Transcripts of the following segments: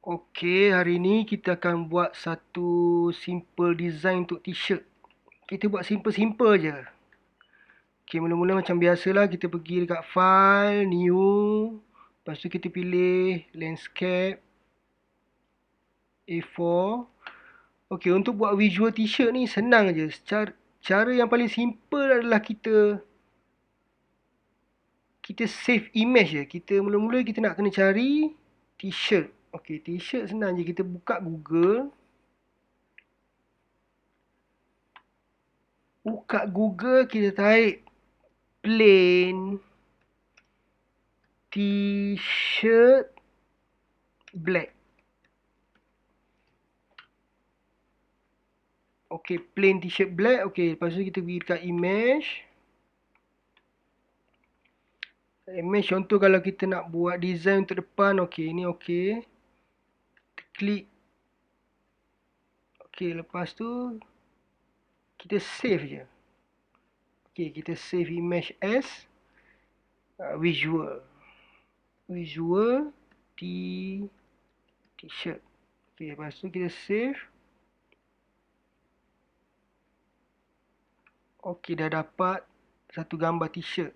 Okey, hari ni kita akan buat satu simple design untuk t-shirt. Kita buat simple-simple je. Okey, mula-mula macam biasalah kita pergi dekat file, new. Lepas tu kita pilih landscape, A4. Okey, untuk buat visual t-shirt ni senang je. Cara yang paling simple adalah kita save image je. Mula-mula kita nak kena cari t-shirt. Okey, t-shirt senang je. Kita buka Google. Buka Google, kita type plain t-shirt black. Okey, plain t-shirt black. Okey, lepas tu kita pergi dekat image. Image contoh kalau kita nak buat design untuk depan. Okey, ini okey. Kita klik. Okey, lepas tu kita save je. Okey, kita save image as visual t-shirt. Okey, lepas tu kita save. Okey, dah dapat satu gambar t-shirt.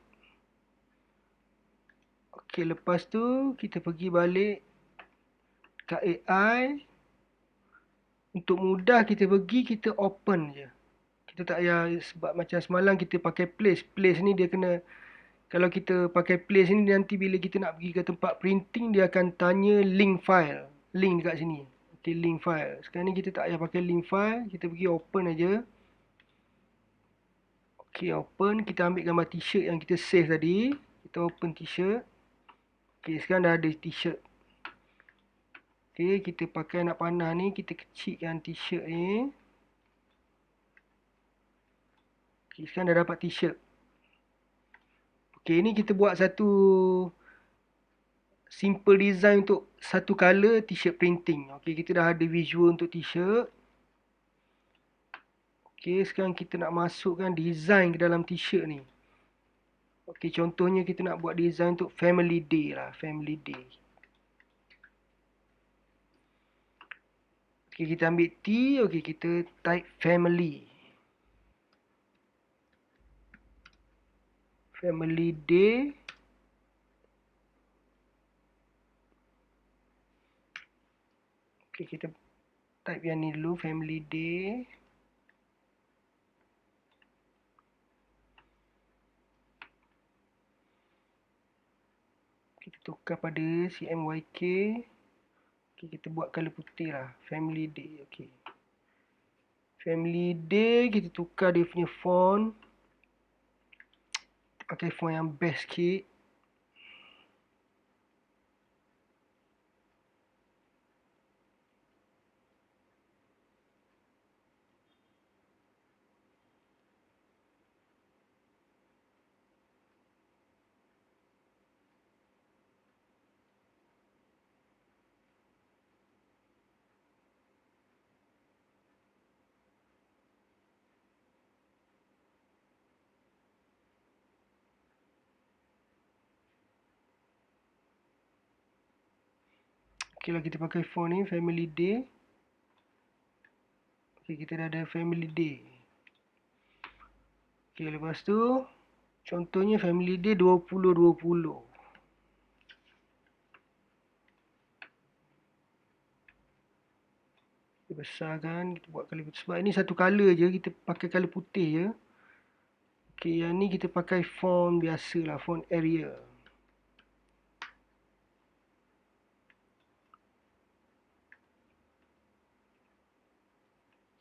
Okey, lepas tu kita pergi balik kat AI. Untuk mudah kita pergi, kita open je. Kita tak payah, sebab macam semalam kita pakai place. Place ni dia kena, kalau kita pakai place ni nanti bila kita nak pergi ke tempat printing, dia akan tanya link file. Link dekat sini. Okey, link file. Sekarang ni kita tak payah pakai link file. Kita pergi open aja. Okey, open. Kita ambil gambar t-shirt yang kita save tadi. Kita open t-shirt. Okey, sekarang dah ada t-shirt. Okey, kita pakai nak panah ni, kita kecilkan t-shirt ni. Okey, sekarang dah dapat t-shirt. Okey, ni kita buat satu simple design untuk satu color t-shirt printing. Okey, kita dah ada visual untuk t-shirt. Okey, sekarang kita nak masukkan design ke dalam t-shirt ni. Okey, contohnya kita nak buat design untuk family day lah, family day. Okey, kita ambil T, okey kita type family. Family day. Okey, kita type yang ni dulu, family day. Kita tukar pada CMYK. Okey, kita buat color putih lah, family day. Okey, family day, kita tukar dia punya font. Pakai font yang best sikit. Okey lah, kita pakai font ni, family day. Okey, kita dah ada family day. Okey, lepas tu contohnya family day 2020. Kita besarkan, kita buat color putih. Sebab ini satu color je, kita pakai color putih je. Okey, yang ni kita pakai font biasa lah, font Arial.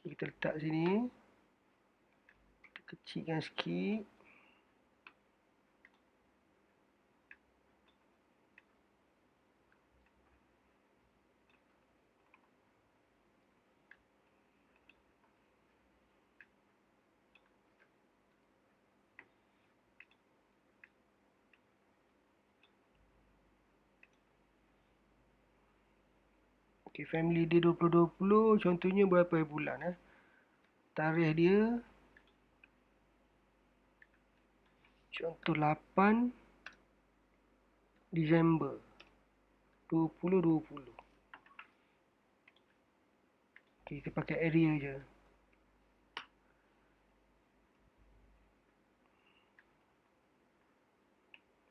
Okay, kita letak sini. Kita kecilkan sikit. Okay, family dia 2020, contohnya berapa bulan tarikh dia contoh 8 Disember 2020. Okay, kita pakai area je.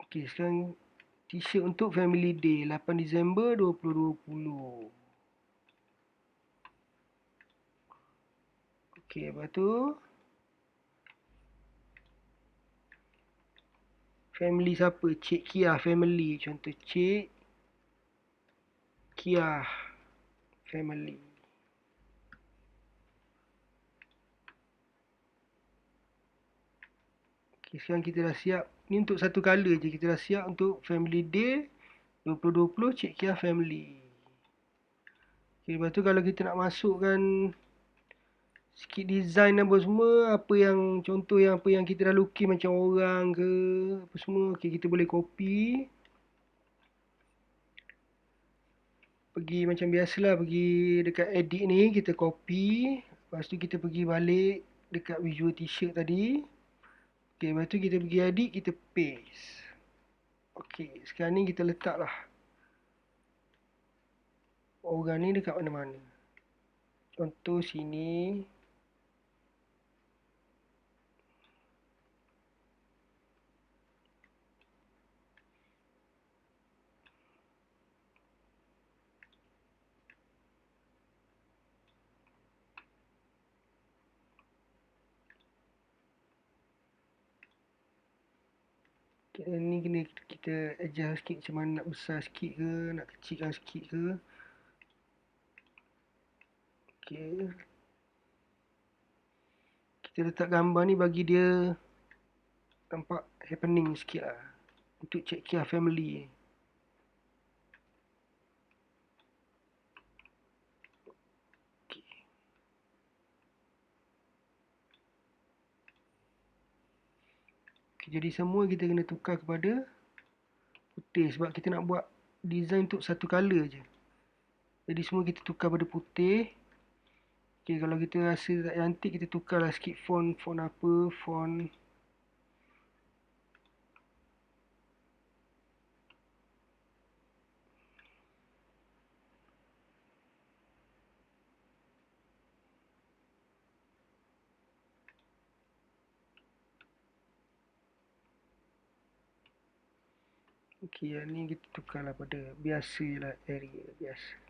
Okay, sekarang T-shirt untuk Family Day 8 Disember 2020. Okay, lepas tu family siapa? Cik Kia family. Contoh Cik Kia family. Okay, sekarang kita dah siap. Ni untuk satu color je. Kita dah siap untuk Family Day 2020 Cik Kia family. Okay, lepas tu kalau kita nak masukkan sikit design apa semua, apa yang contoh yang apa yang kita dah lukis macam orang ke apa semua, okay, kita boleh copy. Pergi macam biasalah, pergi dekat edit ni, kita copy. Lepas tu kita pergi balik dekat visual t-shirt tadi. Okay, lepas tu kita pergi edit, kita paste. Okay, sekarang ni kita letaklah orang ni dekat mana-mana. Contoh sini. Ni kena kita adjust sikit, macam mana nak besar sikit ke, nak kecilkan sikit ke. Okay. Kita letak gambar ni bagi dia nampak happening sikit lah. Untuk Cik Kia family. Okay. Okay, jadi semua kita kena tukar kepada putih. Sebab kita nak buat design untuk satu color je. Jadi semua kita tukar pada putih. Okay, kalau kita rasa tak cantik, kita tukarlah sikit font apa, font. Okay, yang ni kita tukarlah pada biasa lah, area biasa.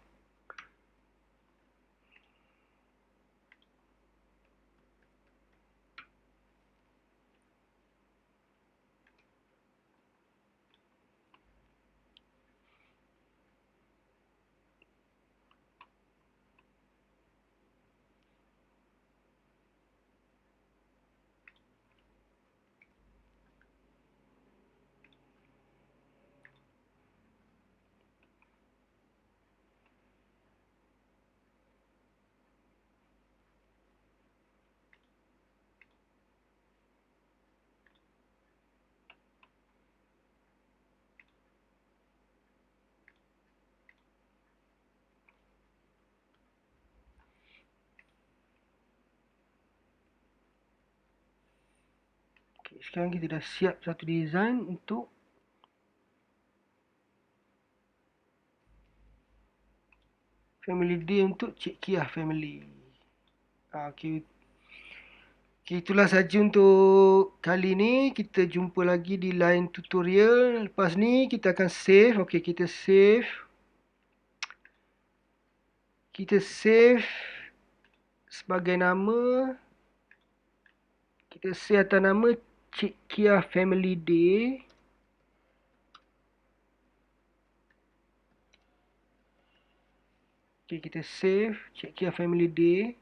Okay, sekarang kita dah siap satu design untuk Family Day untuk Cik Kia family. Okay. Okay, itulah saja untuk kali ni. Kita jumpa lagi di lain tutorial. Lepas ni kita akan save. Okay, kita save. Kita save sebagai nama. Kita save atas nama Cik Kia Family Day. Okay, kita save Cik Kia Family Day.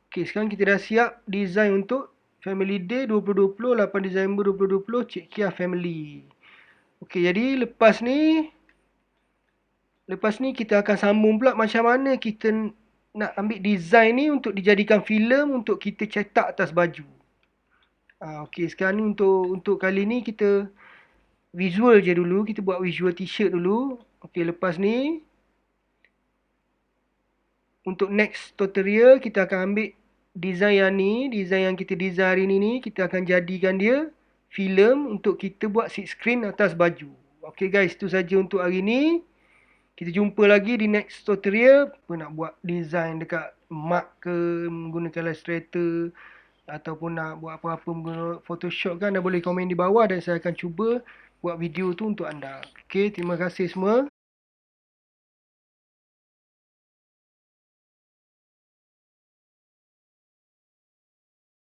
Okay, sekarang kita dah siap design untuk Family Day 2020, 8 Disember 2020, Cik Kia Family. Okay, jadi lepas ni kita akan sambung pula macam mana kita nak ambil design ni untuk dijadikan filem untuk kita cetak atas baju. Okay, sekarang ni untuk kali ni kita visual je dulu. Kita buat visual t-shirt dulu. Okay, lepas ni untuk next tutorial kita akan ambil design yang ni. Design yang kita design hari ni kita akan jadikan dia filem untuk kita buat sit screen atas baju. Okay guys, itu saja untuk hari ni. Kita jumpa lagi di next tutorial. Apa nak buat design dekat Mac ke, menggunakan Illustrator, ataupun nak buat apa-apa menggunakan Photoshop kan, anda boleh komen di bawah dan saya akan cuba buat video tu untuk anda. Okay, terima kasih semua.